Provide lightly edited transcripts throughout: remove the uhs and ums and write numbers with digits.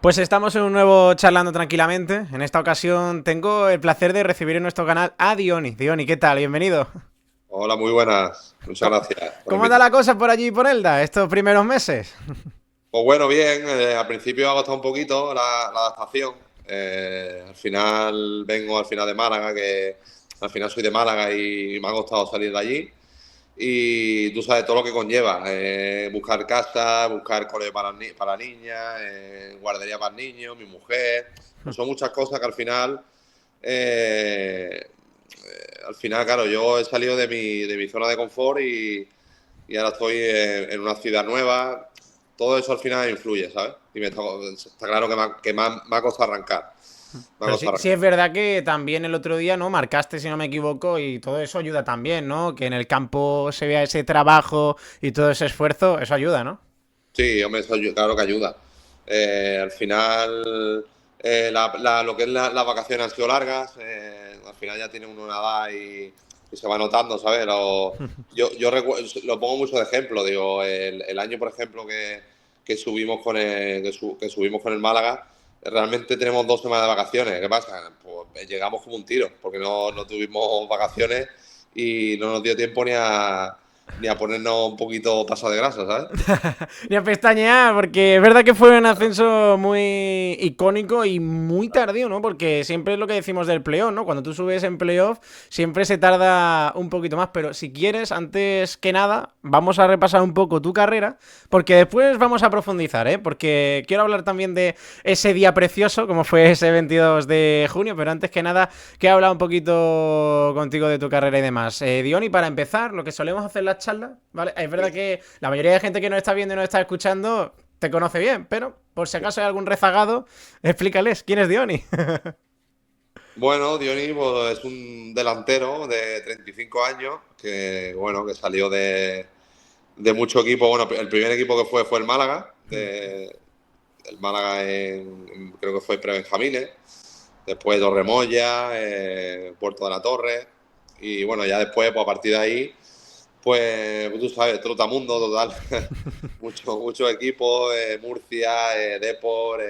Pues estamos en un nuevo Charlando Tranquilamente. En esta ocasión tengo el placer de recibir en nuestro canal a Diony. Diony, ¿qué tal? Bienvenido. Hola, muy buenas. Muchas ¿Cómo, gracias por cómo anda la invitarme. cosa por allí por Elda estos primeros meses? Pues bueno, bien, al principio ha costado un poquito la adaptación. Al final vengo al final de Málaga, que al final soy de Málaga y me ha costado salir de allí. Y tú sabes todo lo que conlleva, buscar casa, buscar colegio para niñas, guardería para niños, mi mujer. Pues son muchas cosas que al final, claro, yo he salido de mi zona de confort y ahora estoy en una ciudad nueva. Todo eso al final influye, ¿sabes? Y está claro que me ha costado arrancar. Me ha Pero sí, costado sí es arrancar. verdad que también el otro día, ¿no? Marcaste, si no me equivoco, y todo eso ayuda también, ¿no? Que en el campo se vea ese trabajo y todo ese esfuerzo, eso ayuda, ¿no? Sí, hombre, claro que ayuda. Al final, lo que es las vacaciones han sido largas. Al final ya tiene uno una edad y se va notando, ¿sabes? Lo pongo mucho de ejemplo. Digo, el año, por ejemplo, que subimos que subimos con el Málaga, realmente tenemos 2 semanas de vacaciones. ¿Qué pasa? Pues llegamos como un tiro, porque no tuvimos vacaciones y no nos dio tiempo ni a ponernos un poquito pasado de grasa, ¿sabes? Ni a pestañear, porque es verdad que fue un ascenso muy icónico y muy tardío, ¿no? Porque siempre es lo que decimos del playoff, ¿no? Cuando tú subes en playoff, siempre se tarda un poquito más. Pero si quieres, antes que nada, vamos a repasar un poco tu carrera, porque después vamos a profundizar, ¿eh? Porque quiero hablar también de ese día precioso, como fue ese 22 de junio, pero antes que nada, quiero hablar un poquito contigo de tu carrera y demás. Diony, para empezar, lo que solemos hacer en las charlas, ¿vale? Es verdad que la mayoría de gente que nos está viendo y nos está escuchando te conoce bien, pero por si acaso hay algún rezagado, explícales quién es Diony. Bueno, Dionis pues, es un delantero de 35 años que, bueno, que salió de mucho equipo. Bueno, el primer equipo que fue el Málaga, el Málaga creo que fue Prebenjamines, después Torremoya, Puerto de la Torre, y bueno, ya después, pues a partir de ahí, pues tú sabes, trotamundo total, muchos equipos, Murcia, Depor,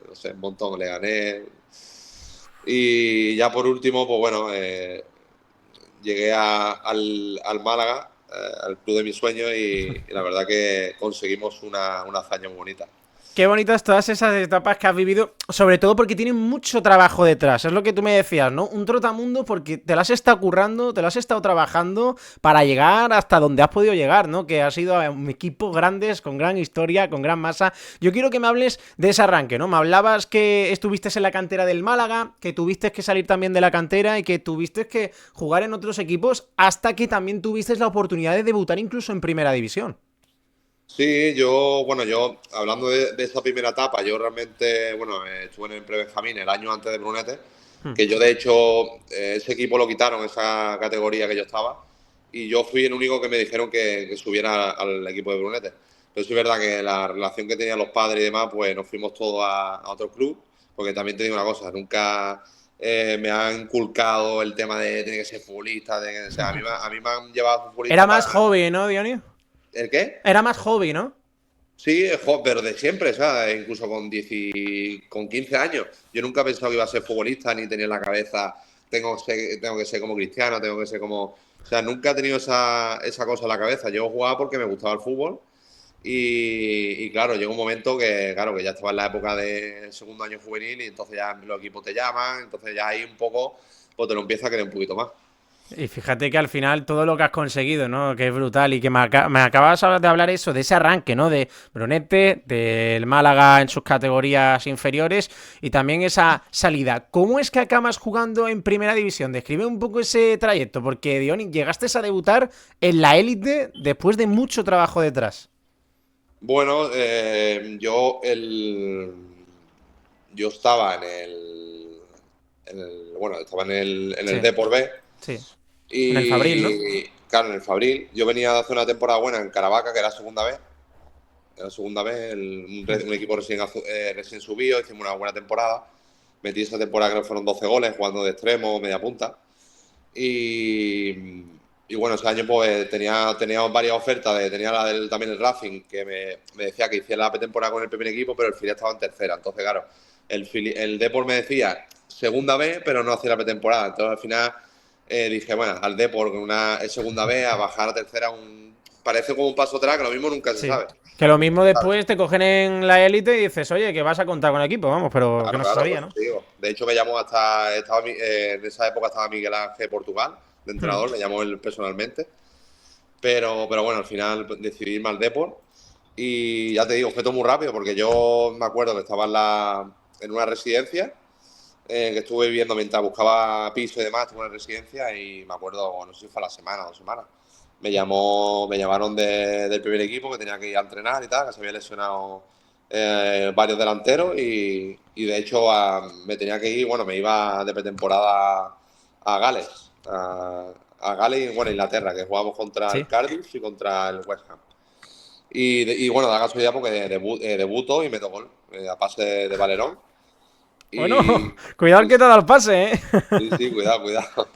no sé, un montón, Leganés. Y ya por último, pues bueno, llegué al Málaga, al club de mis sueños, y la verdad que conseguimos una hazaña muy bonita. Qué bonitas todas esas etapas que has vivido, sobre todo porque tienen mucho trabajo detrás, es lo que tú me decías, ¿no? Un trotamundo porque te las has estado currando, te las has estado trabajando para llegar hasta donde has podido llegar, ¿no? Que has ido a un equipo grandes, con gran historia, con gran masa. Yo quiero que me hables de ese arranque, ¿no? Me hablabas que estuviste en la cantera del Málaga, que tuviste que salir también de la cantera y que tuviste que jugar en otros equipos hasta que también tuviste la oportunidad de debutar incluso en primera división. Sí, hablando de esa primera etapa, yo realmente, bueno, estuve en el Prebenjamín el año antes de Brunete, que yo de hecho, ese equipo lo quitaron, esa categoría que yo estaba, y yo fui el único que me dijeron que subiera al equipo de Brunete. Pero sí es verdad que la relación que tenían los padres y demás, pues nos fuimos todos a otro club, porque también te digo una cosa, nunca me han inculcado el tema de tener que ser futbolista, o sea, a mí me han llevado a Era futbolista más para... hobby, ¿no, Dionio? ¿El qué? Era más hobby, ¿no? Sí, pero de siempre, ¿sabes? Incluso con 15 años. Yo nunca he pensado que iba a ser futbolista, ni tenía en la cabeza, tengo que ser como Cristiano, tengo que ser como... O sea, nunca he tenido esa cosa en la cabeza. Yo jugaba porque me gustaba el fútbol y claro, llegó un momento claro, que ya estaba en la época de segundo año juvenil y entonces ya los equipos te llaman, entonces ya ahí un poco, pues te lo empieza a querer un poquito más. Y fíjate que al final todo lo que has conseguido, ¿no? Que es brutal y que me acabas de hablar eso, de ese arranque, ¿no? De Brunete, del Málaga en sus categorías inferiores y también esa salida. ¿Cómo es que acabas jugando en primera división? Describe un poco ese trayecto, porque Diony, llegaste a debutar en la élite después de mucho trabajo detrás. Bueno, yo estaba bueno, estaba en el Sí, Depor B sí. En el Fabril, ¿no? y, claro, en el Fabril. Yo venía de hacer una temporada buena en Caravaca, que era segunda vez, un equipo recién subido, hicimos una buena temporada. Metí esa temporada, creo que fueron 12 goles, jugando de extremo, media punta. Y, y bueno, ese año pues tenía varias ofertas, tenía también el Racing, que me decía que hiciera la pretemporada con el primer equipo, pero el filial estaba en tercera. Entonces, claro, el Depor me decía segunda B, pero no hacía la pretemporada. Entonces, al final dije, bueno, al Depor con una segunda B, a bajar a tercera, parece como un paso atrás, que lo mismo nunca se Sí. sabe. Que lo mismo ¿Sabes? después te cogen en la élite y dices, oye, que vas a contar con el equipo, vamos, pero que Claro, no se claro, por sabía, eso ¿no? te digo. De hecho, me llamó en esa época estaba Miguel Ángel Portugal, de Hmm. entrenador, me llamó él personalmente. Pero bueno, al final decidí irme al Depor. Y ya te digo, fue todo muy rápido, porque yo me acuerdo que estaba en una residencia, que estuve viviendo mientras buscaba piso y demás, estuve en una residencia y me acuerdo, no sé si fue a la semana o 2 semanas. Me llamaron del primer equipo que tenía que ir a entrenar y tal, que se había lesionado varios delanteros y de hecho me tenía que ir, bueno, me iba de pretemporada a Gales, a Gales y bueno, Inglaterra, que jugábamos contra el Sí. Cardiff y contra el West Ham. Y bueno, da casualidad porque debuto y meto gol a pase de Valerón. Bueno, Y cuidado sí, que te da el pase, ¿eh? sí, sí, cuidado, cuidado.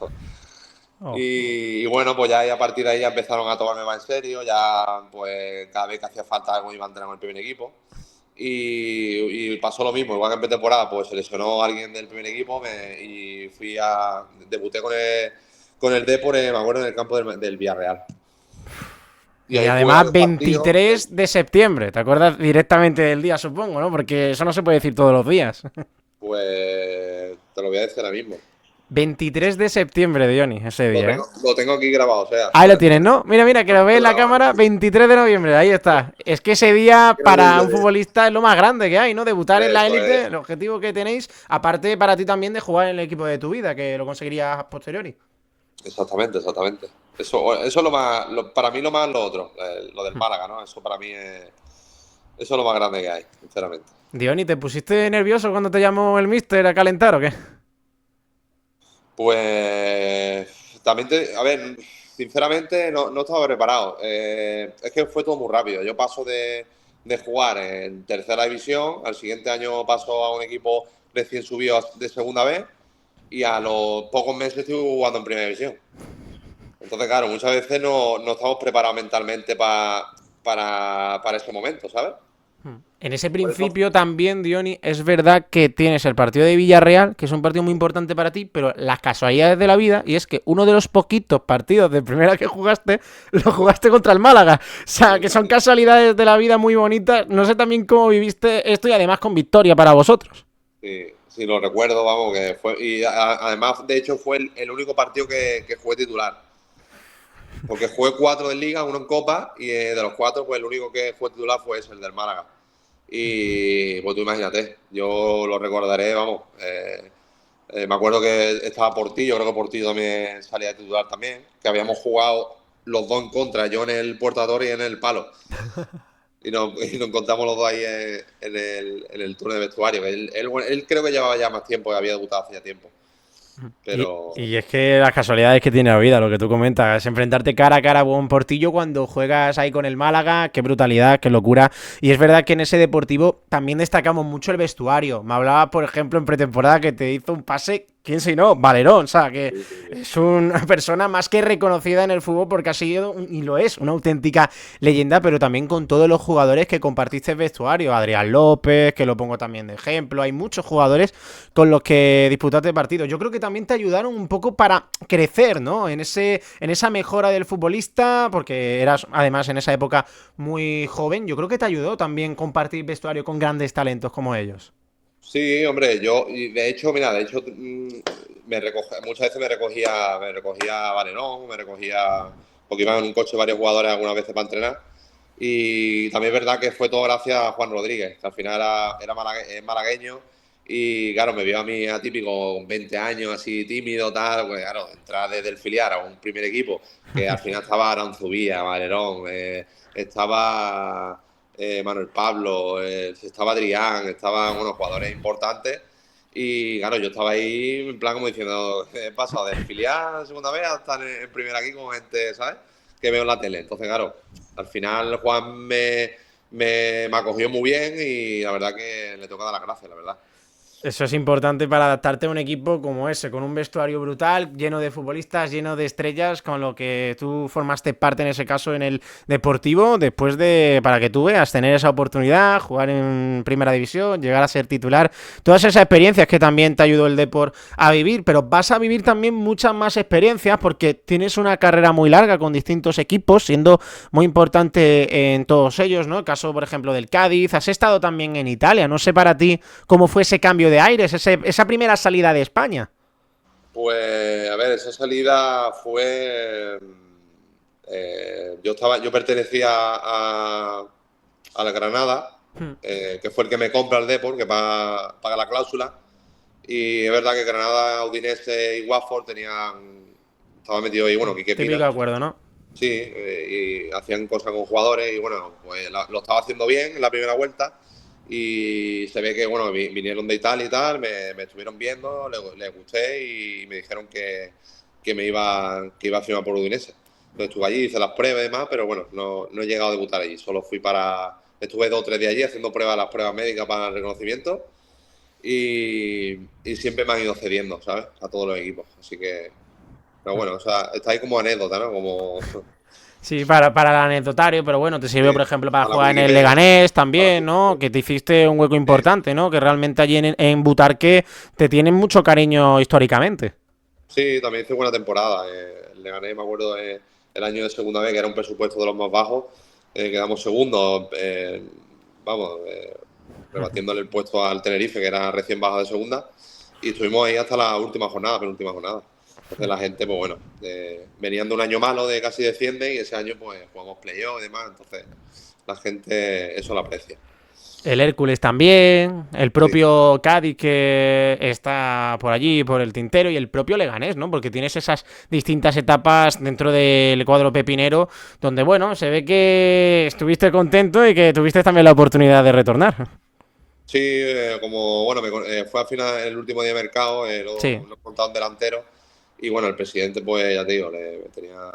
Oh. Y bueno, pues ya a partir de ahí ya empezaron a tomarme más en serio, ya pues cada vez que hacía falta algo iba a entrenar con el primer equipo. Y pasó lo mismo, igual que en pretemporada, pues se lesionó alguien del primer equipo y debuté con el Depor, me acuerdo, en el campo del Villarreal. Y Y ahí jugué además varios partidos. 23 de septiembre, ¿te acuerdas directamente del día, supongo, ¿no? Porque eso no se puede decir todos los días. Pues te lo voy a decir ahora mismo. 23 de septiembre, Diony, ese Lo día, ¿eh? tengo, lo tengo aquí grabado, o sea, Ahí lo tienes, ¿no? Mira, mira, que lo lo ves tengo en la grabado, cámara, sí. 23 de noviembre, ahí está. Es que ese día para un Increíble. futbolista es lo más grande que hay, ¿no? Debutar en la Eso élite, es, el objetivo que tenéis, aparte para ti también de jugar en el equipo de tu vida, que lo conseguirías a posteriori. exactamente, exactamente. Eso es para mí lo más lo otro, lo del Málaga, ¿no? Eso para mí eso es lo más grande que hay, sinceramente. Diony, ¿te pusiste nervioso cuando te llamó el mister a calentar o qué? Pues también a ver, sinceramente no estaba preparado. Es que fue todo muy rápido. Yo paso de jugar en tercera división, al siguiente año paso a un equipo recién subido de segunda vez y a los pocos meses estoy jugando en primera división. Entonces, claro, muchas veces no estamos preparados mentalmente para ese momento, ¿sabes? En ese Por eso, principio también, Diony, es verdad que tienes el partido de Villarreal, que es un partido muy importante para ti, pero las casualidades de la vida, y es que uno de los poquitos partidos de primera que jugaste, lo jugaste contra el Málaga. O sea, que son casualidades de la vida muy bonitas. No sé también cómo viviste esto y además con victoria para vosotros. sí, sí, lo recuerdo, vamos, que fue. Y además, de hecho, fue el único partido que jugué titular. Porque jugué 4 de Liga, uno en Copa, y de los 4, pues el único que jugué titular fue ese, el del Málaga. Y pues tú imagínate, yo lo recordaré, vamos. Me acuerdo que estaba Portillo, creo que Portillo también salía de titular también, que habíamos jugado los dos en contra, yo en el portador y en el palo. Y nos encontramos los dos ahí en el túnel de vestuario. Él creo que llevaba ya más tiempo, que había debutado hace ya tiempo. Y, Pero y es que las casualidades que tiene la vida, lo que tú comentas, es enfrentarte cara a cara a un Portillo cuando juegas ahí con el Málaga, qué brutalidad, qué locura. Y es verdad que en ese Deportivo también destacamos mucho el vestuario. Me hablaba, por ejemplo, en pretemporada que te hizo un pase, ¿quién si no? Valerón, o sea, que sí, sí, sí. es una persona más que reconocida en el fútbol porque ha sido, y lo es, una auténtica leyenda, pero también con todos los jugadores que compartiste el vestuario. Adrián López, que lo pongo también de ejemplo. Hay muchos jugadores con los que disputaste partidos. Yo creo que también te ayudaron un poco para crecer, ¿no? En esa mejora del futbolista, porque eras además en esa época muy joven. Yo creo que te ayudó también compartir vestuario con grandes talentos como ellos. Sí, hombre, y de hecho, mira, muchas veces me recogía Valerón, porque iban en un coche varios jugadores algunas veces para entrenar. Y también es verdad que fue todo gracias a Juan Rodríguez, que al final es malagueño. Y claro, me vio a mí atípico, con 20 años, así tímido, tal. Pues claro, entrar desde el filial a un primer equipo, que al final estaba Aranzubía, Valerón, estaba Manuel Pablo, estaba Adrián, estaban unos jugadores importantes. Y claro, yo estaba ahí en plan como diciendo, he pasado del filial segunda vez hasta en primera aquí con gente, ¿sabes? Que veo en la tele. Entonces, claro, al final Juan me acogió muy bien y la verdad que le toca dar las gracias, la verdad. Eso es importante para adaptarte a un equipo como ese, con un vestuario brutal, lleno de futbolistas, lleno de estrellas, con lo que tú formaste parte en ese caso en el Deportivo, después de, para que tú veas, tener esa oportunidad, jugar en Primera División, llegar a ser titular, todas esas experiencias que también te ayudó el Deport a vivir, pero vas a vivir también muchas más experiencias porque tienes una carrera muy larga con distintos equipos, siendo muy importante en todos ellos, ¿no? El caso, por ejemplo, del Cádiz, has estado también en Italia, no sé para ti cómo fue ese cambio de aires, esa primera salida de España. Pues, a ver, esa salida fue. Yo pertenecía a la Granada, Hmm. que fue el que me compra el Depor, que paga la cláusula. Y es verdad que Granada, Udinese y Watford estaba metido ahí, bueno, Quique Típico Pina. acuerdo, ¿no? Sí, y hacían cosas con jugadores y bueno, pues lo estaba haciendo bien en la primera vuelta y se ve que, bueno, vinieron de Italia y tal, me estuvieron viendo, les gusté y me dijeron que iba a firmar por Udinese. Entonces estuve allí, hice las pruebas y demás, pero bueno, no he llegado a debutar allí, solo estuve 2 o 3 días allí haciendo las pruebas médicas para el reconocimiento y siempre me han ido cediendo, ¿sabes? A todos los equipos, así que, pero bueno, o sea, está ahí como anécdota, ¿no? Como... Sí, para el anecdotario, pero bueno, te sirve, Sí, por ejemplo, para a la jugar en el Wikipedia. Leganés A la también, ¿no? Wikipedia. Que te hiciste un hueco Sí, importante, ¿no? Que realmente allí en Butarque te tienen mucho cariño históricamente. sí, también hice buena temporada. Le gané, me acuerdo, el año de segunda vez, que era un presupuesto de los más bajos. Quedamos segundos, vamos, rebatiéndole el puesto al Tenerife, que era recién baja de segunda. Y estuvimos ahí hasta la última jornada, penúltima jornada. Entonces la gente, pues bueno, venían de un año malo de casi desciende y ese año pues jugamos playoff y demás. Entonces la gente eso lo aprecia. El Hércules también, el Sí, propio Cádiz que está por allí, por el tintero, y el propio Leganés, ¿no? Porque tienes esas distintas etapas dentro del cuadro pepinero, donde, bueno, se ve que estuviste contento y que tuviste también la oportunidad de retornar. sí, como bueno, fue al final el último día de mercado, Sí. lo contaron delantero y bueno, el presidente pues ya te digo, me tenía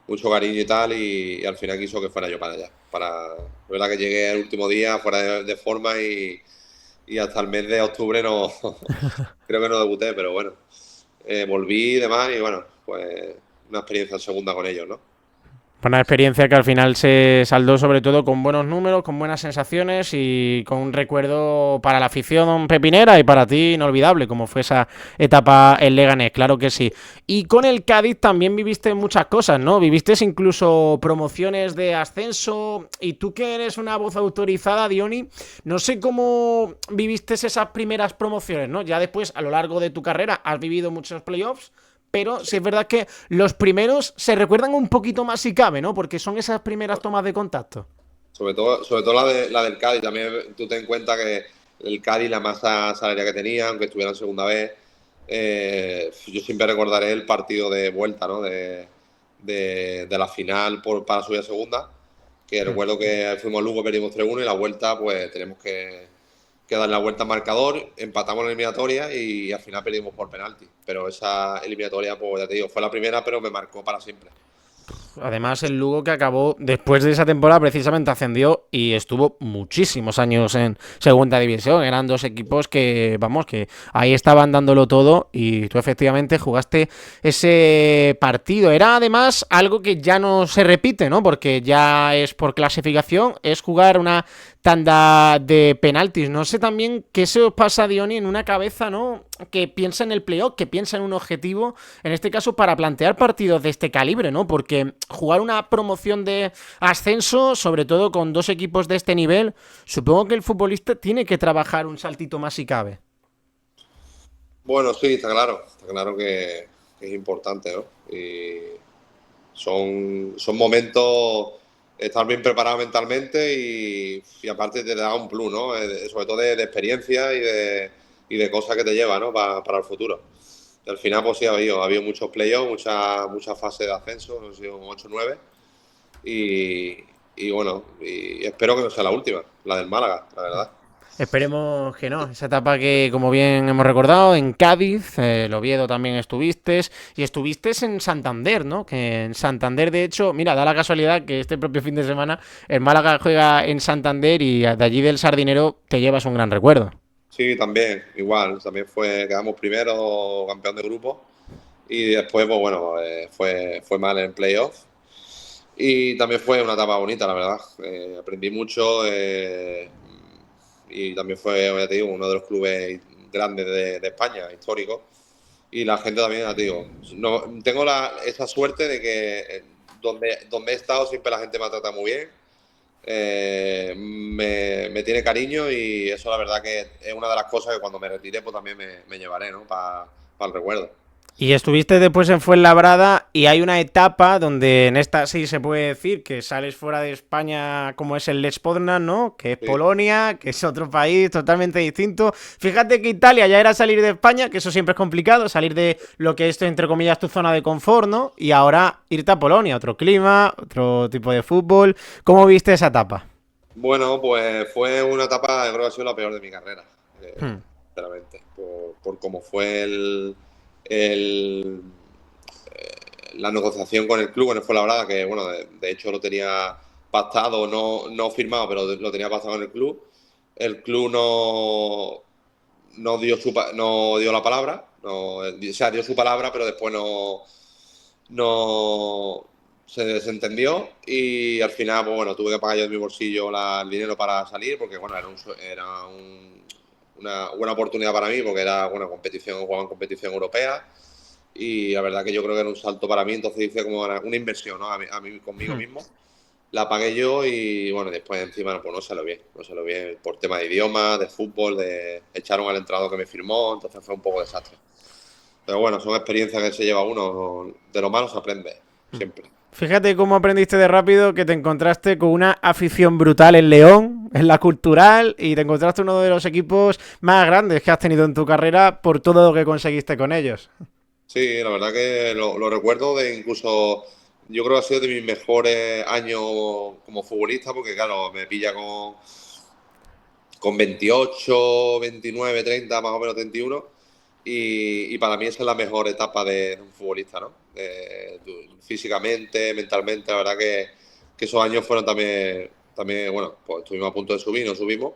mucho cariño y tal y al final quiso que fuera yo para allá. La verdad que llegué el último día fuera de forma y hasta el mes de octubre no, creo que no debuté, pero bueno, volví y demás y bueno, pues una experiencia en segunda con ellos, ¿no? Una experiencia que al final se saldó sobre todo con buenos números, con buenas sensaciones y con un recuerdo para la afición pepinera y para ti inolvidable, como fue esa etapa en Leganés, claro que sí. Y con el Cádiz también viviste muchas cosas, ¿no? Viviste incluso promociones de ascenso y tú que eres una voz autorizada, Diony, no sé cómo viviste esas primeras promociones, ¿no? Ya después, a lo largo de tu carrera, has vivido muchos playoffs, pero sí es verdad que los primeros se recuerdan un poquito más si cabe, ¿no? Porque son esas primeras tomas de contacto. Sobre todo la del Cádiz. También tú ten en cuenta que el Cádiz, la masa salarial que tenía, aunque estuviera en segunda vez, yo siempre recordaré el partido de vuelta, ¿no? De la final para subir a segunda. Que recuerdo que fuimos a Lugo, perdimos 3-1 y la vuelta, pues tenemos que dar la vuelta al marcador, empatamos la eliminatoria y al final perdimos por penalti. Pero esa eliminatoria, pues ya te digo, fue la primera, pero me marcó para siempre. Además, el Lugo que acabó después de esa temporada precisamente ascendió y estuvo muchísimos años en segunda división. Eran dos equipos que, vamos, que ahí estaban dándolo todo y tú efectivamente jugaste ese partido. Era además algo que ya no se repite, ¿no? Porque ya es por clasificación, es jugar una tanda de penaltis. No sé también qué se os pasa, Diony, en una cabeza, ¿no? Que piensa en el playoff, que piensa en un objetivo, en este caso para plantear partidos de este calibre, ¿no? Porque jugar una promoción de ascenso, sobre todo con dos equipos de este nivel, supongo que el futbolista tiene que trabajar un saltito más si cabe. Bueno, sí, está claro que es importante, ¿no? Y son momentos estar bien preparado mentalmente y aparte te da un plus, ¿no? Sobre todo de experiencia y de cosas que te lleva, ¿no? Para el futuro. Y al final, pues sí, ha habido muchos playoffs, muchas fases de ascenso, han sido 8 o 9. Y, y bueno, y espero que no sea la última, la del Málaga, la verdad. Esperemos que no. Esa etapa que, como bien hemos recordado, en Cádiz, el Oviedo también estuviste, y estuviste en Santander, ¿no? Que en Santander, de hecho, mira, da la casualidad que este propio fin de semana el Málaga juega en Santander y de allí del Sardinero te llevas un gran recuerdo. Sí, también, igual. También quedamos primero, campeón de grupo. Y después, pues bueno, fue mal en playoff. Y también fue una etapa bonita, la verdad. Aprendí mucho y también fue, ya te digo, uno de los clubes grandes de España, histórico. Y la gente también, ya te digo, no, tengo esa suerte de que donde he estado siempre la gente me ha tratado muy bien. Me tiene cariño y eso la verdad que es una de las cosas que cuando me retire pues también me llevaré, ¿no? Para el recuerdo. Y estuviste después en Fuenlabrada y hay una etapa donde en esta sí se puede decir que sales fuera de España como es el Lech Poznan, ¿no? Que es Sí. Polonia, que es otro país totalmente distinto. Fíjate que Italia ya era salir de España, que eso siempre es complicado, salir de lo que es, entre comillas, tu zona de confort, ¿no? Y ahora irte a Polonia, otro clima, otro tipo de fútbol. ¿Cómo viste esa etapa? Bueno, pues fue una etapa, yo creo que ha sido la peor de mi carrera, Hmm. sinceramente, por cómo fue el, la negociación con el club, en el Fuenlabrada, que bueno, de hecho lo tenía pactado, no firmado, pero lo tenía pactado en el club. El club no dio la palabra, o sea, dio su palabra, pero después no se desentendió y al final, pues bueno, tuve que pagar yo de mi bolsillo el dinero para salir porque, bueno, una buena oportunidad para mí porque era una competición, jugaba en competición europea y la verdad que yo creo que era un salto para mí, entonces hice como una inversión, ¿no? A mí conmigo Hmm. mismo. La pagué yo y bueno, después encima pues no salió bien por tema de idioma, de fútbol, echaron al entrenador que me firmó, entonces fue un poco desastre. Pero bueno, son experiencias que se lleva uno, de lo malo se aprende, siempre. Fíjate cómo aprendiste de rápido que te encontraste con una afición brutal en León, en la cultural, y te encontraste uno de los equipos más grandes que has tenido en tu carrera por todo lo que conseguiste con ellos. Sí, la verdad que lo recuerdo de incluso, yo creo que ha sido de mis mejores años como futbolista, porque claro, me pilla con 28, 29, 30, más o menos 31, y para mí esa es la mejor etapa de un futbolista, ¿no? Físicamente, mentalmente, la verdad que esos años fueron también, bueno, pues estuvimos a punto de subir, no subimos,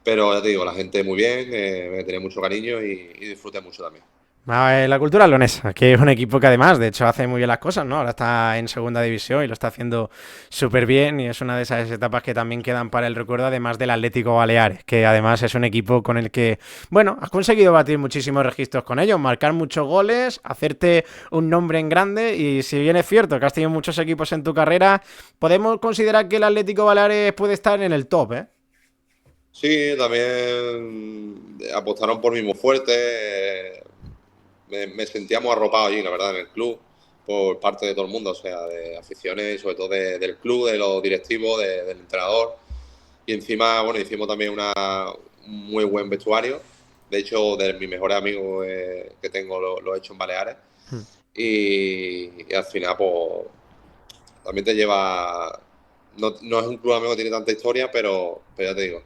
pero ya te digo, la gente muy bien, me tenía mucho cariño y disfruté mucho también. La cultura leonesa, que es un equipo que además, de hecho, hace muy bien las cosas, ¿no? Ahora está en segunda división y lo está haciendo súper bien y es una de esas etapas que también quedan para el recuerdo, además del Atlético Baleares, que además es un equipo con el que, bueno, has conseguido batir muchísimos registros con ellos, marcar muchos goles, hacerte un nombre en grande y si bien es cierto que has tenido muchos equipos en tu carrera, podemos considerar que el Atlético Baleares puede estar en el top, ¿eh? Sí, también apostaron por mí muy fuerte. Me sentíamos arropados allí, la verdad, en el club, por parte de todo el mundo, o sea, de aficiones y sobre todo del club, de los directivos, del entrenador. Y encima, bueno, hicimos también un muy buen vestuario. De hecho, de mis mejores amigos que tengo lo he hecho en Baleares. Y al final, pues, también te lleva. No es un club amigo que tiene tanta historia, pero ya te digo,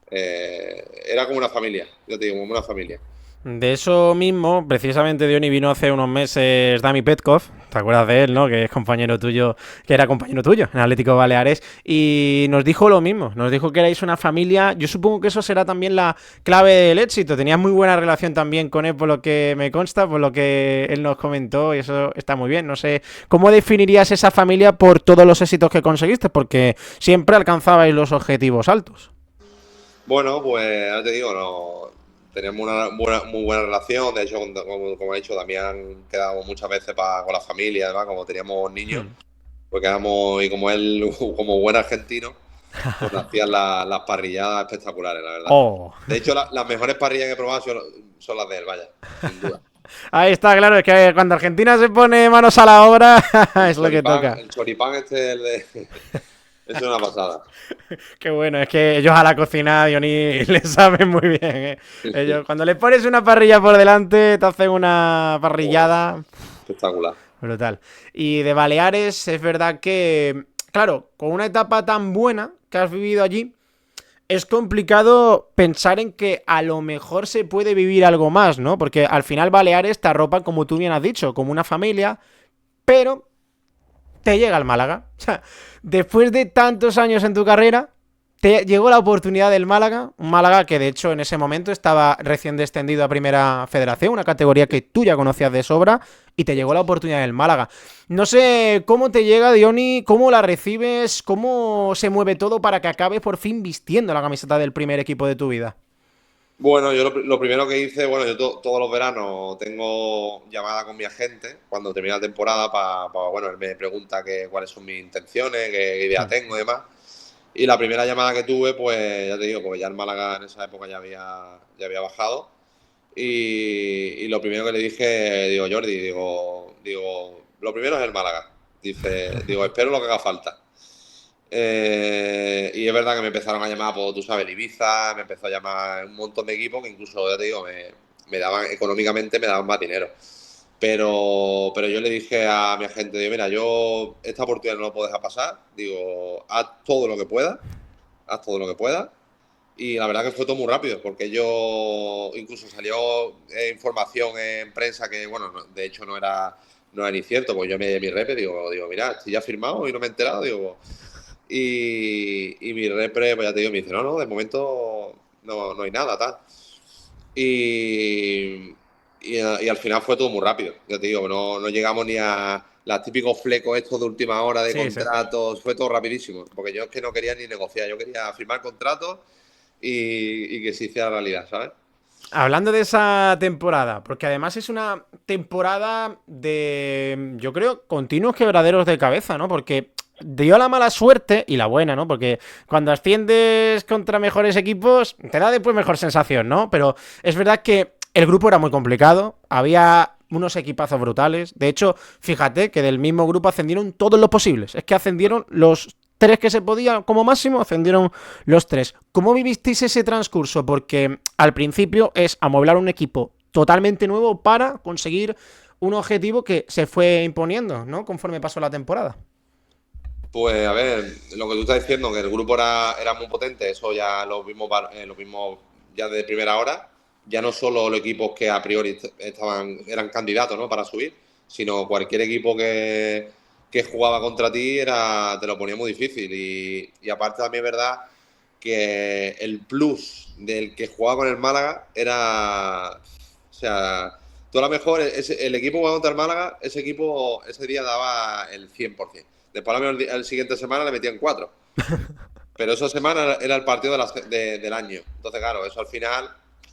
era como una familia, yo te digo, como una familia. De eso mismo, precisamente Diony vino hace unos meses Dami Petkov, ¿te acuerdas de él, no? Que es compañero tuyo, que era compañero tuyo en Atlético Baleares, y nos dijo lo mismo, nos dijo que erais una familia, yo supongo que eso será también la clave del éxito, tenías muy buena relación también con él por lo que me consta, por lo que él nos comentó, y eso está muy bien, no sé, ¿cómo definirías esa familia por todos los éxitos que conseguiste? Porque siempre alcanzabais los objetivos altos. Bueno, pues ya te digo, no, teníamos muy buena relación. De hecho, como he dicho, Damián quedábamos muchas veces con la familia, además, como teníamos niños, Hmm. pues quedamos, y como él, como buen argentino, pues nos hacían las parrilladas espectaculares, la verdad. Oh. De hecho, las mejores parrillas que he probado son las de él, vaya, sin duda. Ahí está, claro, es que cuando Argentina se pone manos a la obra, es lo que toca. El choripán este, es una pasada. Qué bueno, es que ellos a la cocina, Diony, le saben muy bien, ¿eh? Ellos, cuando les pones una parrilla por delante, te hacen una Oh, parrillada espectacular. brutal. Y de Baleares, es verdad que, claro, con una etapa tan buena que has vivido allí, es complicado pensar en que a lo mejor se puede vivir algo más, ¿no? Porque al final Baleares te arropan, como tú bien has dicho, como una familia, pero te llega el Málaga. O sea, después de tantos años en tu carrera, te llegó la oportunidad del Málaga, un Málaga que de hecho en ese momento estaba recién descendido a Primera Federación, una categoría que tú ya conocías de sobra, y te llegó la oportunidad del Málaga. No sé cómo te llega, Diony, cómo la recibes, cómo se mueve todo para que acabes por fin vistiendo la camiseta del primer equipo de tu vida. Bueno, yo lo primero que hice, bueno, yo todos los veranos tengo llamada con mi agente cuando termina la temporada bueno, él me pregunta cuáles son mis intenciones, qué idea Hmm. tengo y demás. Y la primera llamada que tuve, pues ya te digo, porque ya el Málaga en esa época ya había bajado. Y lo primero que le dije, digo, Jordi, lo primero es el Málaga. Digo, espero lo que haga falta. Y es verdad que me empezaron a llamar, pues, tú sabes, el Ibiza, me empezó a llamar un montón de equipos que incluso, ya te digo, me daban, económicamente me daban más dinero. Pero yo le dije a mi agente, digo, mira, yo esta oportunidad no lo puedo dejar pasar. Digo, haz todo lo que puedas, haz todo lo que puedas. Y la verdad que fue todo muy rápido, porque yo incluso salió información en prensa que, bueno, de hecho no era ni cierto, pues yo me di mi repe, digo, mira, estoy ya firmado y no me he enterado, digo, y mi repre, pues ya te digo, me dice, no, de momento no hay nada, tal. Y, y al final fue todo muy rápido, ya te digo, no llegamos ni a los típicos flecos estos de última hora de Sí, sí. contratos, fue todo rapidísimo, porque yo es que no quería ni negociar, yo quería firmar contratos y que se hiciera realidad, ¿sabes? Hablando de esa temporada, porque además es una temporada de, yo creo, continuos quebraderos de cabeza, ¿no? Porque dio la mala suerte y la buena, ¿no? Porque cuando asciendes contra mejores equipos, te da después mejor sensación, ¿no? Pero es verdad que el grupo era muy complicado, había unos equipazos brutales. De hecho, fíjate que del mismo grupo ascendieron todos los posibles. Es que ascendieron los tres que se podían, como máximo, ascendieron los tres. ¿Cómo vivisteis ese transcurso? Porque al principio es amueblar un equipo totalmente nuevo para conseguir un objetivo que se fue imponiendo, ¿no? Conforme pasó la temporada. Pues a ver, lo que tú estás diciendo, que el grupo era muy potente, eso ya lo vimos ya de primera hora. Ya no solo los equipos que a priori eran candidatos, ¿no?, para subir, sino cualquier equipo que jugaba contra ti te lo ponía muy difícil. Y aparte también es verdad que el plus del que jugaba con el Málaga era, o sea, tú a lo mejor el equipo jugaba contra el Málaga, ese equipo ese día daba el 100%. Después, a lo mejor, el siguiente semana le metían cuatro. Pero esa semana era el partido del año. Entonces, claro, eso al final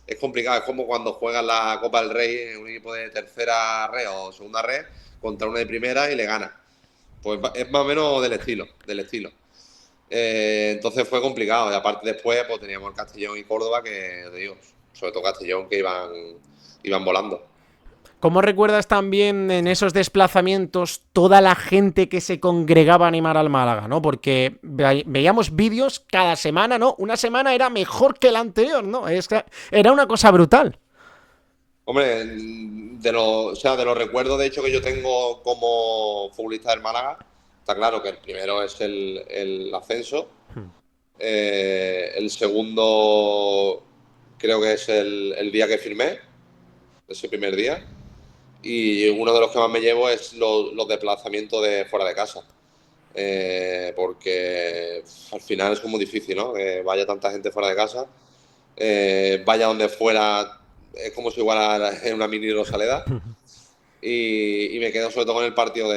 es complicado. Es como cuando juegas la Copa del Rey en un equipo de tercera red o segunda red contra uno de primera y le gana. Pues es más o menos del estilo, del estilo. Entonces fue complicado. Y aparte después pues teníamos el Castellón y Córdoba que, te digo, sobre todo Castellón, que iban volando. ¿Cómo recuerdas también en esos desplazamientos toda la gente que se congregaba a animar al Málaga, ¿no? Porque veíamos vídeos cada semana, ¿no? Una semana era mejor que la anterior, ¿no? Era una cosa brutal. Hombre, de los recuerdos de hecho que yo tengo como futbolista del Málaga, está claro que el primero es el ascenso. El segundo creo que es el día que firmé, ese primer día. Y uno de los que más me llevo es los desplazamientos de fuera de casa. Porque al final es muy difícil, ¿no? Que vaya tanta gente fuera de casa. Vaya donde fuera, es como si igual en una mini Rosaleda. Y me quedo sobre todo con el partido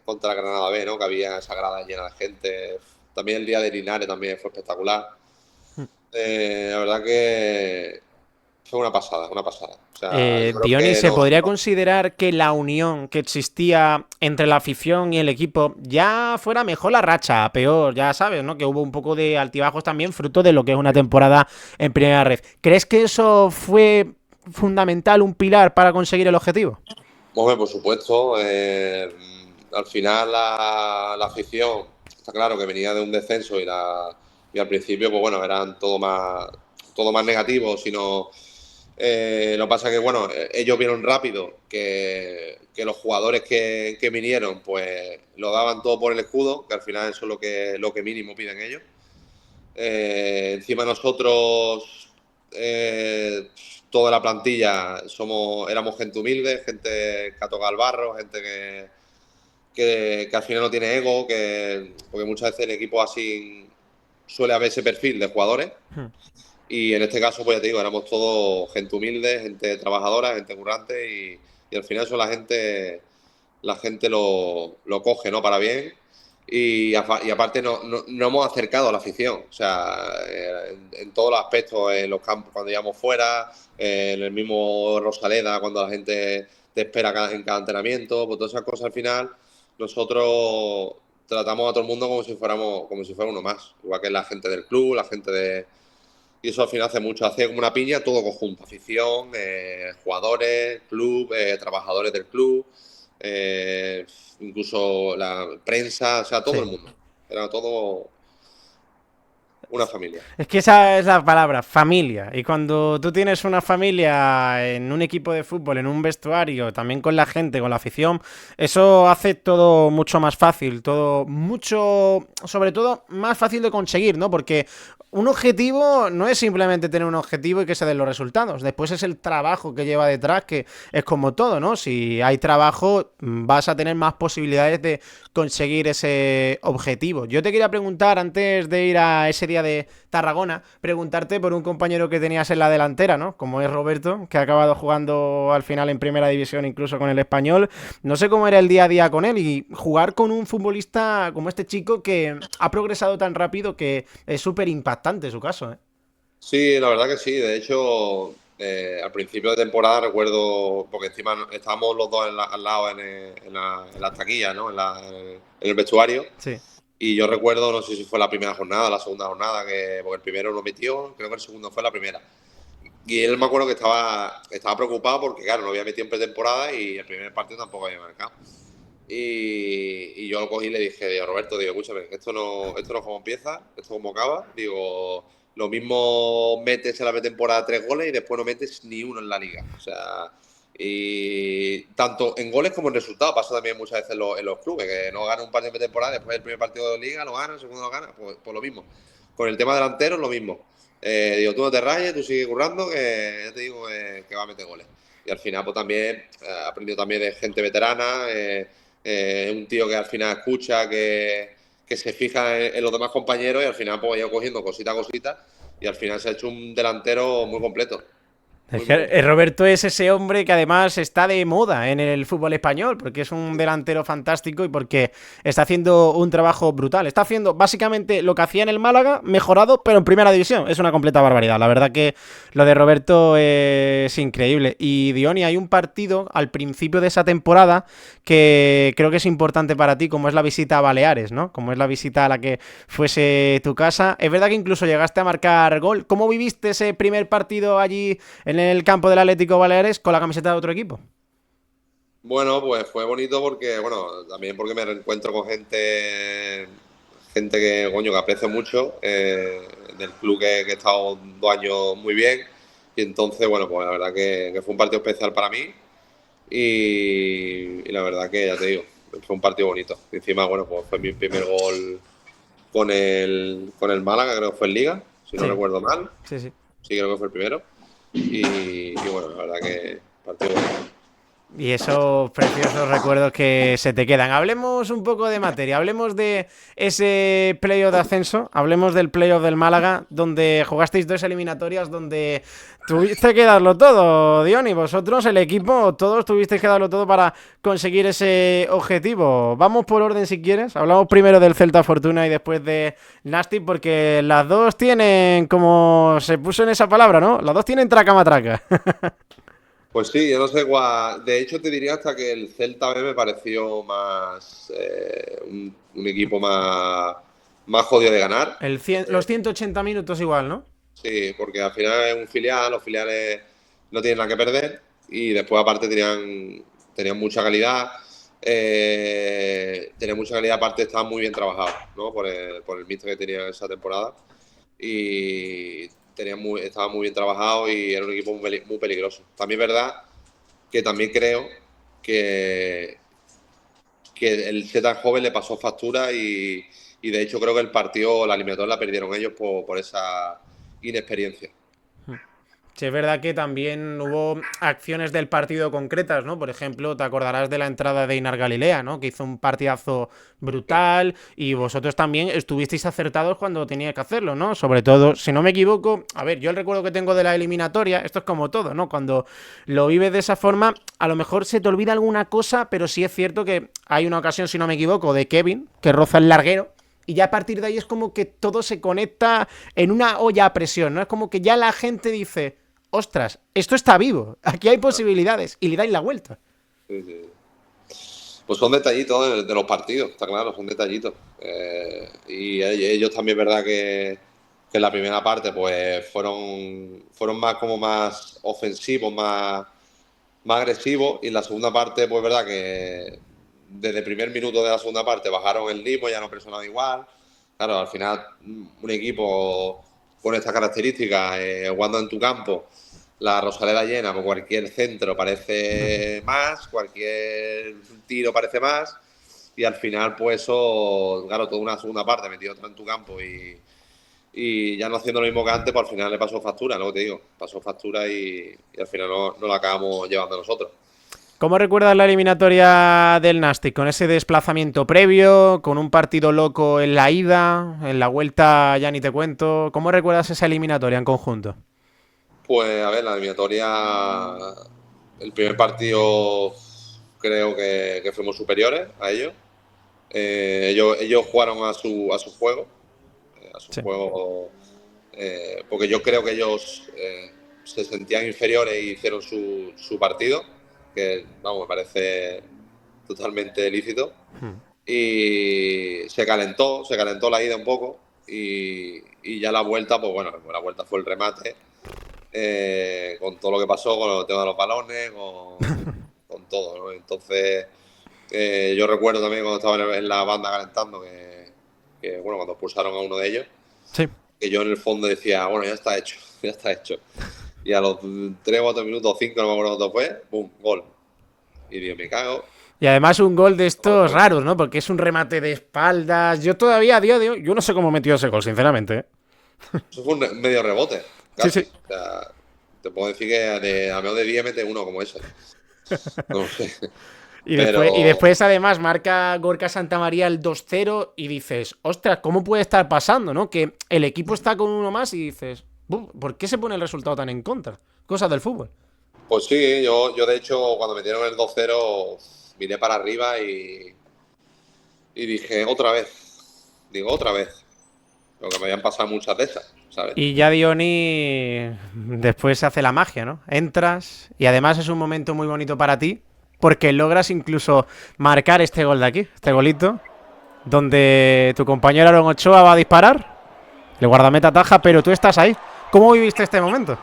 contra Granada B, ¿no? Que había esa grada llena de gente. También el día de Linares también fue espectacular. La verdad que fue una pasada, una pasada. O sea, yo creo Diony, que ¿se no. podría considerar que la unión que existía entre la afición y el equipo ya fuera mejor la racha, a peor? Ya sabes, ¿no? Que hubo un poco de altibajos también, fruto de lo que es una temporada en primera red. ¿Crees que eso fue fundamental, un pilar para conseguir el objetivo? Hombre, por supuesto. Al final la afición, está claro que venía de un descenso y al principio, pues bueno, eran todo más negativo, sino lo que pasa que, bueno, ellos vieron rápido que los jugadores que vinieron, pues lo daban todo por el escudo, que al final eso es lo que mínimo piden ellos. Encima nosotros, toda la plantilla, éramos gente humilde, gente que ha tocado el barro, gente que al final no tiene ego, porque muchas veces en equipos así suele haber ese perfil de jugadores. Hmm. Y en este caso, pues ya te digo, éramos todos gente humilde, gente trabajadora, gente currante y al final eso la gente lo coge, ¿no? Para bien. Y aparte no hemos acercado a la afición, o sea, en todos los aspectos, en los campos cuando íbamos fuera, en el mismo Rosaleda, cuando la gente te espera en cada entrenamiento, pues todas esas cosas al final, nosotros tratamos a todo el mundo como si fuera uno más, igual que la gente del club, la gente de, y eso al final hace mucho, hace como una piña todo conjunto, afición, jugadores, club, trabajadores del club, eh, incluso la prensa, o sea, todo el Sí. mundo. Era todo una familia. Es que esa es la palabra, familia. Y cuando tú tienes una familia en un equipo de fútbol, en un vestuario, también con la gente, con la afición, eso hace todo mucho más fácil, todo mucho, sobre todo, más fácil de conseguir, ¿no? Porque un objetivo no es simplemente tener un objetivo y que se den los resultados. Después es el trabajo que lleva detrás, que es como todo, ¿no? Si hay trabajo, vas a tener más posibilidades de conseguir ese objetivo. Yo te quería preguntar, antes de ir a ese día de Tarragona, preguntarte por un compañero que tenías en la delantera, ¿no? Como es Roberto, que ha acabado jugando al final en primera división, incluso con el Español. No sé cómo era el día a día con él y jugar con un futbolista como este chico que ha progresado tan rápido que es súper impactante su caso, ¿eh? Sí, la verdad que sí. De hecho, al principio de temporada recuerdo, porque encima estábamos los dos al lado en la taquilla, ¿no? En el vestuario. Sí. Y yo recuerdo, no sé si fue la primera jornada, la segunda jornada, porque el primero lo metió, creo que el segundo fue la primera. Y él me acuerdo que estaba preocupado porque, claro, no había metido en pretemporada y el primer partido tampoco había marcado. Y yo lo cogí y le dije, digo, Roberto, digo, escúchame, esto no es como empieza, esto es como acaba. Digo, lo mismo metes en la pretemporada 3 goles y después no metes ni uno en la liga. O sea, y tanto en goles como en resultados. Pasa también muchas veces en los clubes, que no gana un partido de pretemporada, después el primer partido de liga lo gana, el segundo lo gana, pues lo mismo. Con el tema delantero, lo mismo. Digo, tú no te rayes, tú sigue currando, que ya te digo que va a meter goles. Y al final, pues también he aprendido también de gente veterana, un tío que al final escucha, que se fija en los demás compañeros y al final pues ha ido cogiendo cosita a cosita y al final se ha hecho un delantero muy completo. Es Muy, que muy completo. Roberto es ese hombre que además está de moda en el fútbol español, porque es un delantero fantástico y porque está haciendo un trabajo brutal. Está haciendo básicamente lo que hacía en el Málaga, mejorado, pero en primera división. Es una completa barbaridad. La verdad que lo de Roberto es increíble. Y Diony, hay un partido al principio de esa temporada que creo que es importante para ti, como es la visita a Baleares, ¿no? Como es la visita a la que fuese tu casa. Es verdad que incluso llegaste a marcar gol. ¿Cómo viviste ese primer partido allí en el campo del Atlético Baleares con la camiseta de otro equipo? Bueno, pues fue bonito porque, bueno, también porque me reencuentro con gente que, coño, que aprecio mucho, del club que he estado 2 años muy bien. Y entonces, bueno, pues la verdad que fue un partido especial para mí. Y la verdad que, ya te digo, fue un partido bonito. Y encima, bueno, pues fue mi primer gol con el Málaga, creo que fue en Liga, si no Sí, recuerdo mal. sí, sí. Sí, creo que fue el primero. Y bueno, la verdad que partido bonito. Y esos preciosos recuerdos que se te quedan. Hablemos un poco de materia, hablemos de ese playoff de ascenso, hablemos del playoff del Málaga, donde jugasteis dos eliminatorias, donde tuviste que darlo todo, Diony. Vosotros, el equipo, todos tuvisteis que darlo todo para conseguir ese objetivo. Vamos por orden si quieres. Hablamos primero del Celta Fortuna y después de Nasty, porque las dos tienen, como se puso en esa palabra, ¿no? Las dos tienen traca matraca. Pues sí, yo no sé cuál. De hecho, te diría hasta que el Celta B me pareció más. Un equipo más jodido de ganar. Los 180 minutos igual, ¿no? Sí, porque al final es un filial, los filiales no tienen nada que perder. Y después, aparte, tenían mucha calidad. Tenían mucha calidad, aparte, estaban muy bien trabajados, ¿no? Por el míster que tenían esa temporada. Y estaban muy bien trabajados y era un equipo muy peligroso. También es verdad que también creo que, que el ser tan joven le pasó factura y de hecho creo que el partido, la eliminatoria la perdieron ellos por esa inexperiencia. Sí, es verdad que también hubo acciones del partido concretas, ¿no? Por ejemplo, te acordarás de la entrada de Inar Galilea, ¿no? Que hizo un partidazo brutal y vosotros también estuvisteis acertados cuando tenía que hacerlo, ¿no? Sobre todo, si no me equivoco, a ver, yo el recuerdo que tengo de la eliminatoria, esto es como todo, ¿no? Cuando lo vives de esa forma, a lo mejor se te olvida alguna cosa, pero sí es cierto que hay una ocasión, si no me equivoco, de Kevin, que roza el larguero. Y ya a partir de ahí es como que todo se conecta en una olla a presión, ¿no? Es como que ya la gente dice, ostras, esto está vivo, aquí hay posibilidades, y le dais la vuelta. Sí, sí. Pues son detallitos de los partidos, está claro, son detallitos. Y ellos también, verdad que en la primera parte pues fueron más ofensivos, más agresivos, y en la segunda parte pues verdad que desde el primer minuto de la segunda parte bajaron el ritmo, ya no presionaban igual. Claro, al final un equipo con estas características, jugando en tu campo, la Rosaleda llena, pues cualquier centro parece más, cualquier tiro parece más, y al final pues eso, claro, toda una segunda parte metido otra en tu campo y ya no haciendo lo mismo que antes, pues al final le pasó factura, ¿no? Te digo, pasó factura y al final no la acabamos llevando nosotros. ¿Cómo recuerdas la eliminatoria del Nastic? Con ese desplazamiento previo, con un partido loco en la ida, en la vuelta ya ni te cuento. ¿Cómo recuerdas esa eliminatoria en conjunto? Pues a ver, la eliminatoria, el primer partido creo que fuimos superiores a ellos. Ellos jugaron a su juego, Sí. porque yo creo que ellos se sentían inferiores e hicieron su partido, que vamos, me parece totalmente lícito. Y se calentó la ida un poco y ya la vuelta, pues bueno, la vuelta fue el remate, con todo lo que pasó, con el tema de los balones, con todo, ¿no? Entonces, yo recuerdo también cuando estaba en la banda calentando bueno, cuando expulsaron a uno de ellos, Sí. que yo en el fondo decía, bueno, ya está hecho, ya está hecho. Y a los 3 o 4 minutos, 5, no me acuerdo cuánto fue, ¡pum! Gol. Y digo, me cago. Y además un gol de estos raros, ¿no? Porque es un remate de espaldas. Yo todavía a día de hoy, yo no sé cómo metió ese gol, sinceramente, ¿eh? Eso fue un medio rebote, Sí, casi. sí. O sea, te puedo decir que a menos de 10 mete uno como ese. No sé. Y Pero, después, además, marca Gorka Santamaría el 2-0 y dices, ostras, ¿cómo puede estar pasando, no? Que el equipo está con uno más y dices, ¿por qué se pone el resultado tan en contra? Cosas del fútbol. pues sí, yo de hecho, cuando metieron el 2-0 miré para arriba y dije, otra vez. Digo, otra vez. Lo que me habían pasado muchas de esas, ¿sabes? Y ya Diony después hace la magia, ¿no? Entras y además es un momento muy bonito para ti porque logras incluso marcar este gol de aquí, este golito, donde tu compañero Aaron Ochoa va a disparar, el guardameta ataja, pero tú estás ahí. ¿Cómo viviste este momento?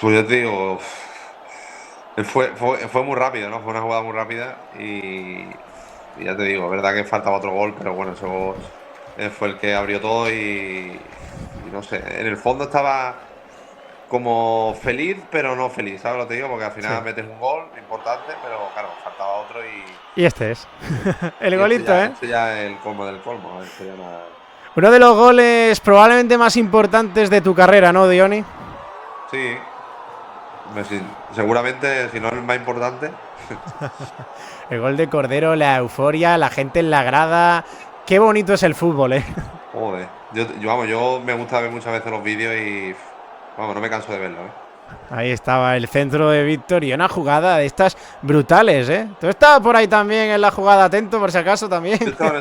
Pues yo te digo, fue muy rápido, ¿no? Fue una jugada muy rápida y ya te digo, es verdad que faltaba otro gol, pero bueno, eso fue el que abrió todo y no sé, en el fondo estaba como feliz, pero no feliz, ¿sabes lo que te digo? Porque al Sí. final metes un gol importante, pero claro, faltaba otro Y este es. El y golito, ¿eh? este ya es el colmo del colmo. Esto ya Uno de los goles probablemente más importantes de tu carrera, ¿no, Diony? sí, seguramente, si no es el más importante. El gol de Cordero, la euforia, la gente en la grada. Qué bonito es el fútbol, ¿eh? Joder, yo me gusta ver muchas veces los vídeos y vamos, no me canso de verlo, ¿eh? Ahí estaba el centro de Víctor y una jugada de estas brutales, ¿eh? Tú estabas por ahí también en la jugada, atento por si acaso también. Yo estaba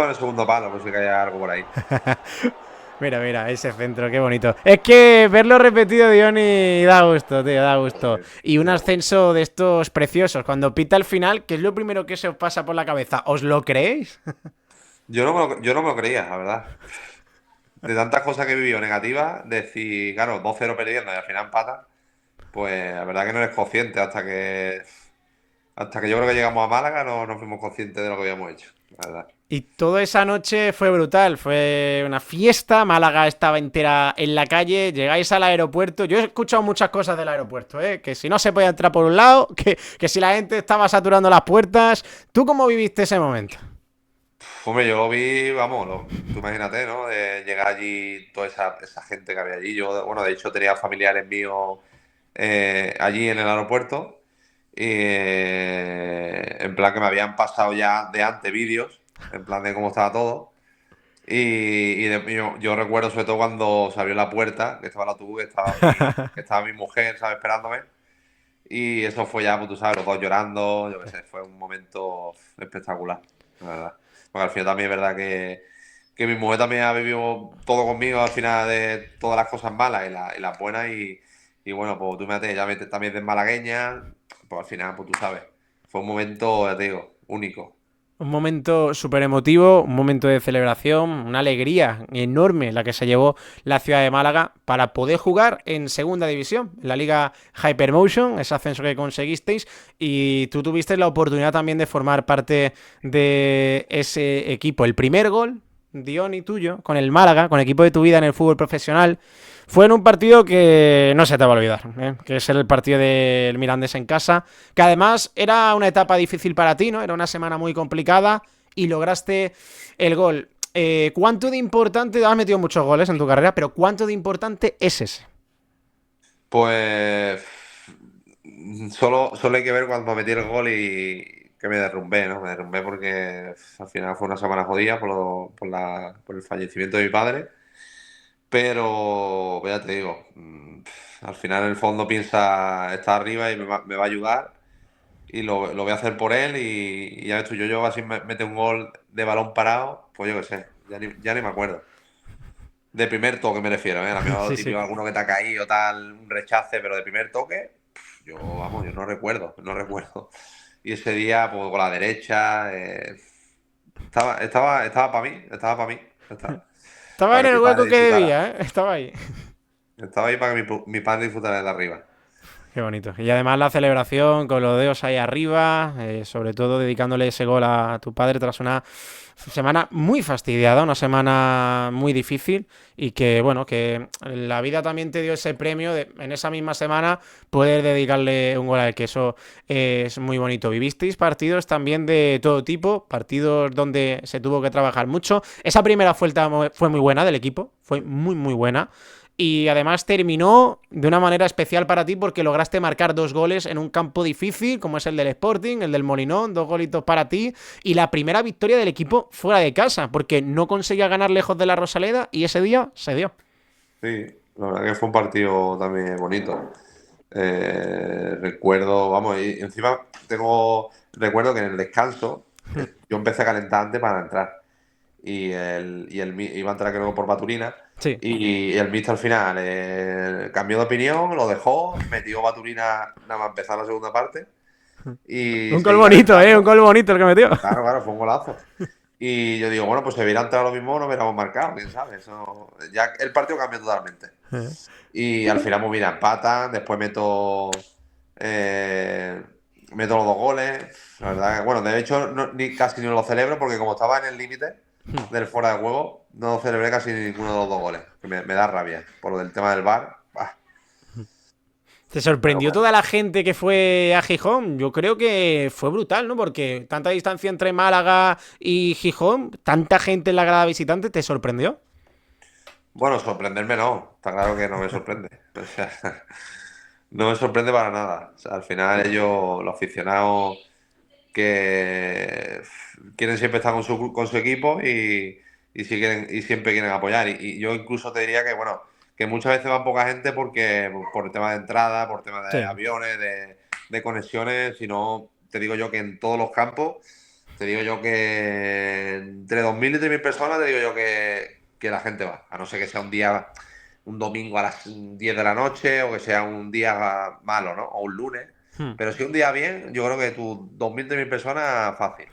en el segundo palo, por si caía algo por ahí. Mira, mira, ese centro, qué bonito. Es que verlo repetido, Diony, da gusto, tío, da gusto. Y un ascenso de estos preciosos. Cuando pita el final, ¿qué es lo primero que se os pasa por la cabeza? ¿Os lo creéis? Yo no me lo creía, la verdad. De tantas cosas que he vivido negativas, decir, claro, 2-0 perdiendo y al final empata, pues la verdad que no eres consciente hasta que yo creo que llegamos a Málaga no fuimos conscientes de lo que habíamos hecho, la verdad. Y toda esa noche fue brutal, fue una fiesta, Málaga estaba entera en la calle, llegáis al aeropuerto, yo he escuchado muchas cosas del aeropuerto, que si no se podía entrar por un lado, que si la gente estaba saturando las puertas. ¿Tú cómo viviste ese momento? Hombre, yo lo vi, vamos, tú imagínate, ¿no? De llegar allí, toda esa gente que había allí. Yo, bueno, de hecho tenía familiares míos allí en el aeropuerto. Y en plan que me habían pasado ya de antes vídeos, en plan de cómo estaba todo. Yo recuerdo sobre todo cuando se abrió la puerta, que estaba el autobús, que estaba mi mujer, ¿sabes? Esperándome. Y eso fue ya, pues tú sabes, los dos llorando, yo qué sé, fue un momento espectacular, la verdad. Porque al final también es verdad que mi mujer también ha vivido todo conmigo al final de todas las cosas malas y las buenas y bueno, pues tú me ya también de malagueña, pues al final, pues tú sabes, fue un momento, ya te digo, único. Un momento súper emotivo, un momento de celebración, una alegría enorme la que se llevó la ciudad de Málaga para poder jugar en segunda división, en la liga Hypermotion, ese ascenso que conseguisteis, y tú tuviste la oportunidad también de formar parte de ese equipo. El primer gol, Diony, tuyo, con el Málaga, con el equipo de tu vida en el fútbol profesional, fue en un partido que no se te va a olvidar, que es el partido del Mirandés en casa, que además era una etapa difícil para ti, ¿no? Era una semana muy complicada y lograste el gol. ¿Cuánto de importante, has metido muchos goles en tu carrera, pero cuánto de importante es ese? Pues solo hay que ver cuando metí el gol y que me derrumbé, ¿no? Me derrumbé porque al final fue una semana jodida por el fallecimiento de mi padre. Pero, ya te digo, al final en el fondo piensa, está arriba y me va a ayudar y lo voy a hacer por él y ya ves tú, yo así mete un gol de balón parado, pues yo qué sé, ya ni me acuerdo. De primer toque me refiero, ¿eh? A mí me ha dado Sí, sí. típico alguno que te ha caído, tal, un rechace, pero de primer toque, yo no recuerdo, no recuerdo. Y ese día, pues con la derecha, estaba para mí, estaba para mí, ya está. Estaba en Para que el mi hueco padre que disfrutara. debía, ¿eh? Estaba ahí. Estaba ahí para que mi padre disfrutara de arriba. Qué bonito. Y además la celebración con los dedos ahí arriba, sobre todo dedicándole ese gol a tu padre tras una semana muy fastidiada, una semana muy difícil y que, bueno, que la vida también te dio ese premio de en esa misma semana poder dedicarle un gol al que eso es muy bonito. Vivisteis partidos también de todo tipo, partidos donde se tuvo que trabajar mucho. Esa primera vuelta fue muy buena del equipo, fue muy, muy buena. Y además terminó de una manera especial para ti porque lograste marcar 2 goles en un campo difícil, como es el del Sporting, el del Molinón, 2 golitos para ti. Y la primera victoria del equipo fuera de casa, porque no conseguía ganar lejos de la Rosaleda y ese día se dio. Sí, la verdad que fue un partido también bonito. Recuerdo, vamos, y encima recuerdo que en el descanso yo empecé a calentar antes para entrar. Iba a entrar creo por Baturina. Sí. Y el míster al final cambió de opinión, lo dejó, metió Baturina nada más empezar la segunda parte y Un gol seguí bonito, ¿eh? Un calentando. gol bonito el que metió. Claro, claro, fue un golazo. Y yo digo, bueno, pues si hubiera entrado lo mismo, no hubiéramos marcado, quién sabe. Ya el partido cambió totalmente. Y al final, pues mira, empatan, después eh, meto los 2 goles. La verdad que, bueno, de hecho, casi ni lo celebro porque como estaba en el límite del fuera de juego, no celebré casi ninguno de los 2 goles. Que me da rabia por lo del tema del VAR. Bah, ¿Te pero sorprendió bueno. toda la gente que fue a Gijón? Yo creo que fue brutal, ¿no? Porque tanta distancia entre Málaga y Gijón, tanta gente en la grada visitante, ¿te sorprendió? Bueno, sorprenderme no. Está claro que no me sorprende. O sea, no me sorprende para nada. O sea, al final ellos, los aficionados que quieren siempre estar con su equipo y siempre quieren apoyar. Y yo incluso te diría que, bueno, que muchas veces va poca gente porque por el tema de entrada, por tema de Sí. aviones, de conexiones, sino te digo yo que en todos los campos, te digo yo que entre 2.000 y 3.000 personas, te digo yo que la gente va, a no ser que sea un domingo a las 10 de la noche o que sea un día malo, ¿no? O un lunes. Hmm. Pero si un día bien, yo creo que tú, 2.000, 3.000 personas, fácil.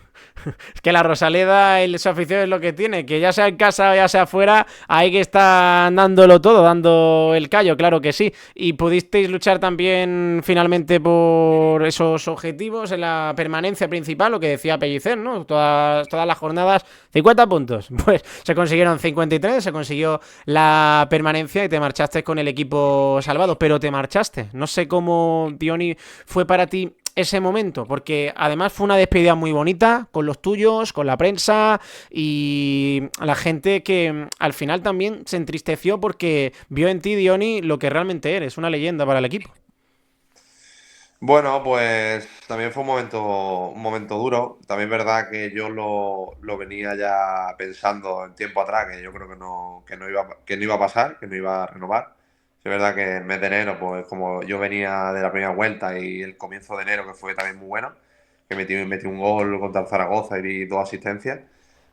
Es que la Rosaleda y su afición es lo que tiene, que ya sea en casa o ya sea afuera, hay que estar dándolo todo, dando el callo, claro que sí. Y pudisteis luchar también finalmente por esos objetivos en la permanencia principal, lo que decía Pellicer, ¿no? Todas las jornadas, 50 puntos. Pues se consiguieron 53, se consiguió la permanencia y te marchaste con el equipo salvado, pero te marchaste. No sé cómo, Diony, fue para ti ese momento? Porque además fue una despedida muy bonita con los tuyos, con la prensa y la gente que al final también se entristeció porque vio en ti, Diony, lo que realmente eres, una leyenda para el equipo. Bueno, pues también fue un momento duro. También es verdad que yo lo venía ya pensando en tiempo atrás, que yo creo que no iba a pasar, que no iba a renovar. Es verdad que el mes de enero, pues como yo venía de la primera vuelta y el comienzo de enero, que fue también muy bueno, que metí un gol contra el Zaragoza y di dos asistencias,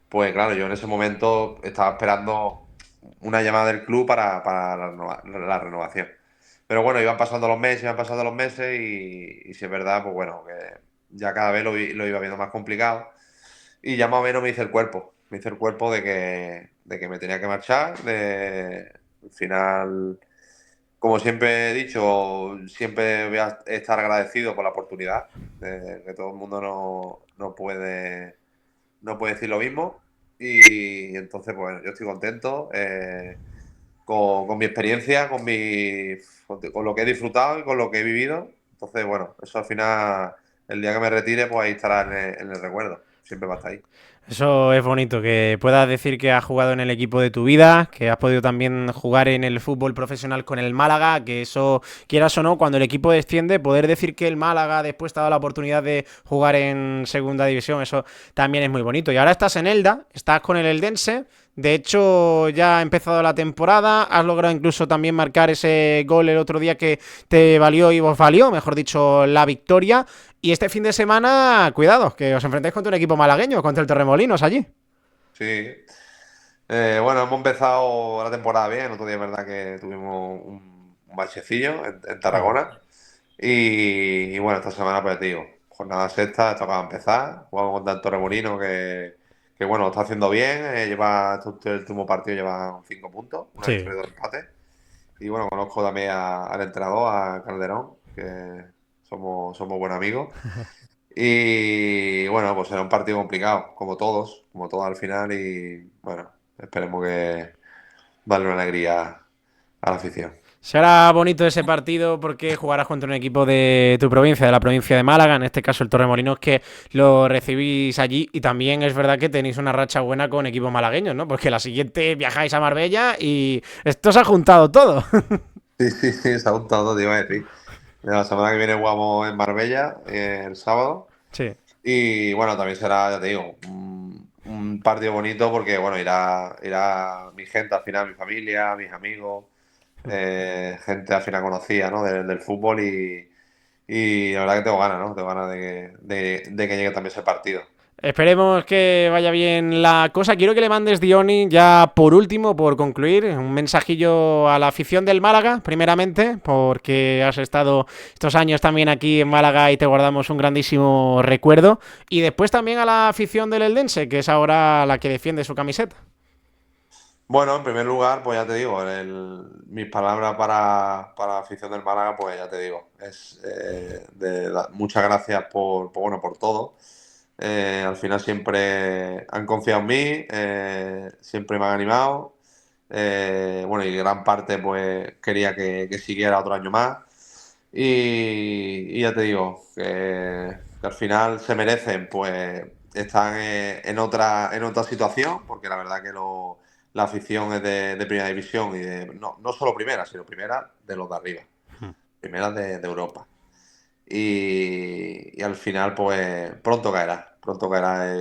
pues claro, yo en ese momento estaba esperando una llamada del club para la renovación. Pero bueno, iban pasando los meses y si es verdad, pues bueno, que ya cada vez lo iba viendo más complicado. Y ya más o menos me hice el cuerpo de que me tenía que marchar. Al final, como siempre he dicho, siempre voy a estar agradecido por la oportunidad, que todo el mundo no puede decir lo mismo. Y entonces, pues bueno, yo estoy contento. Con mi experiencia, con lo que he disfrutado y con lo que he vivido. Entonces, bueno, eso al final, el día que me retire, pues ahí estará en el recuerdo. Siempre va a estar ahí. Eso es bonito, que puedas decir que has jugado en el equipo de tu vida, que has podido también jugar en el fútbol profesional con el Málaga, que eso, quieras o no, cuando el equipo desciende, poder decir que el Málaga después te ha dado la oportunidad de jugar en segunda división, eso también es muy bonito. Y ahora estás en Elda, estás con el Eldense, de hecho ya ha empezado la temporada, has logrado incluso también marcar ese gol el otro día que te valió y vos valió, mejor dicho, la victoria. Y este fin de semana, cuidado, que os enfrentáis contra un equipo malagueño, contra el Torremolinos allí. Sí. Bueno, hemos empezado la temporada bien. El otro día es verdad que tuvimos un bachecillo en Tarragona. Y bueno, esta semana, pues ya te digo, jornada sexta, tocaba empezar. Jugamos contra el Torremolinos que bueno, lo está haciendo bien. El último partido lleva 5 puntos, una Sí. victoria y dos empates. Y bueno, conozco también al entrenador, a Calderón, que somos buenos amigos. Y bueno, pues será un partido complicado, como todos al final. Y bueno, esperemos que darle una alegría a la afición. Será bonito ese partido porque jugarás contra un equipo de tu provincia, de la provincia de Málaga, en este caso el Torremolinos, que lo recibís allí. Y también es verdad que tenéis una racha buena con equipos malagueños, ¿no? Porque la siguiente viajáis a Marbella y esto se ha juntado todo. Sí, sí, sí, se ha gustado, te iba a decir. La semana que viene jugamos en Marbella, el sábado. Sí. Y bueno, también será, ya te digo, un partido bonito porque, bueno, irá mi gente al final, mi familia, mis amigos, gente al final conocida, ¿no? Del fútbol y la verdad que tengo ganas, ¿no? Tengo ganas de que llegue también ese partido. Esperemos que vaya bien la cosa. Quiero que le mandes, Diony, ya por último, por concluir, un mensajillo a la afición del Málaga, primeramente, porque has estado estos años también aquí en Málaga y te guardamos un grandísimo recuerdo. Y después también a la afición del Eldense, que es ahora la que defiende su camiseta. Bueno, en primer lugar, pues ya te digo, mis palabras para la afición del Málaga, pues ya te digo, es muchas gracias bueno, por todo. Al final siempre han confiado en mí, siempre me han animado. Bueno, y gran parte pues quería que siguiera otro año más. Y ya te digo, que al final se merecen, pues están en otra situación, porque la verdad que la afición es de primera división y no solo primera, sino primera de los de arriba, primera de Europa. Y al final, pues pronto caerá,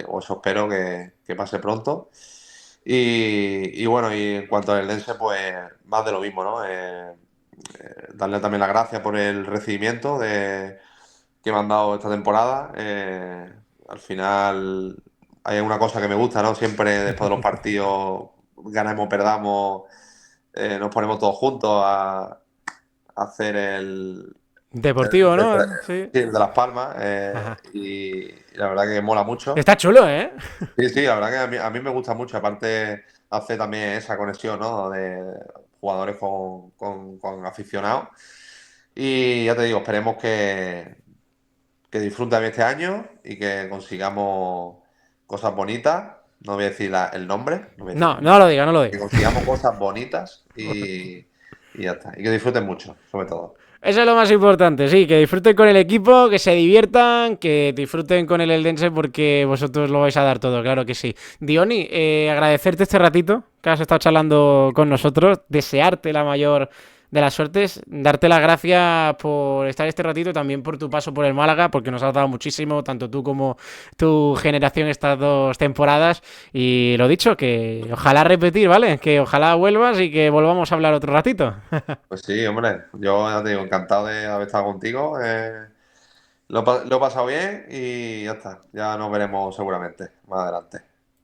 o eso espero que pase pronto. Y bueno, y en cuanto al Eldense, pues más de lo mismo, ¿no? Darle también las gracias por el recibimiento que me han dado esta temporada. Al final hay una cosa que me gusta, ¿no? Siempre después de los partidos, ganemos o perdamos, nos ponemos todos juntos a hacer el, Deportivo, ¿no? Sí. sí, el de Las Palmas. Ajá. Y la verdad que mola mucho. Está chulo, ¿eh? Sí, sí, la verdad que a mí me gusta mucho. Aparte, hace también esa conexión, ¿no? De jugadores con aficionados. Y ya te digo, esperemos que disfruten este año y que consigamos cosas bonitas. No voy a decir el nombre, no voy a decir el No, nombre. no lo diga, no lo Que diga. consigamos cosas bonitas y ya está. Y que disfruten mucho, sobre todo. Eso es lo más importante, sí, que disfruten con el equipo, que se diviertan, que disfruten con el Eldense porque vosotros lo vais a dar todo, claro que sí. Diony, agradecerte este ratito que has estado charlando con nosotros, desearte la mayor de las suertes, darte las gracias por estar este ratito, también por tu paso por el Málaga, porque nos has dado muchísimo, tanto tú como tu generación estas 2 temporadas. Y lo dicho, que ojalá repetir, ¿vale? Que ojalá vuelvas y que volvamos a hablar otro ratito. Pues sí, hombre, yo ya te digo, encantado de haber estado contigo. Lo he pasado bien y ya está. Ya nos veremos seguramente más adelante.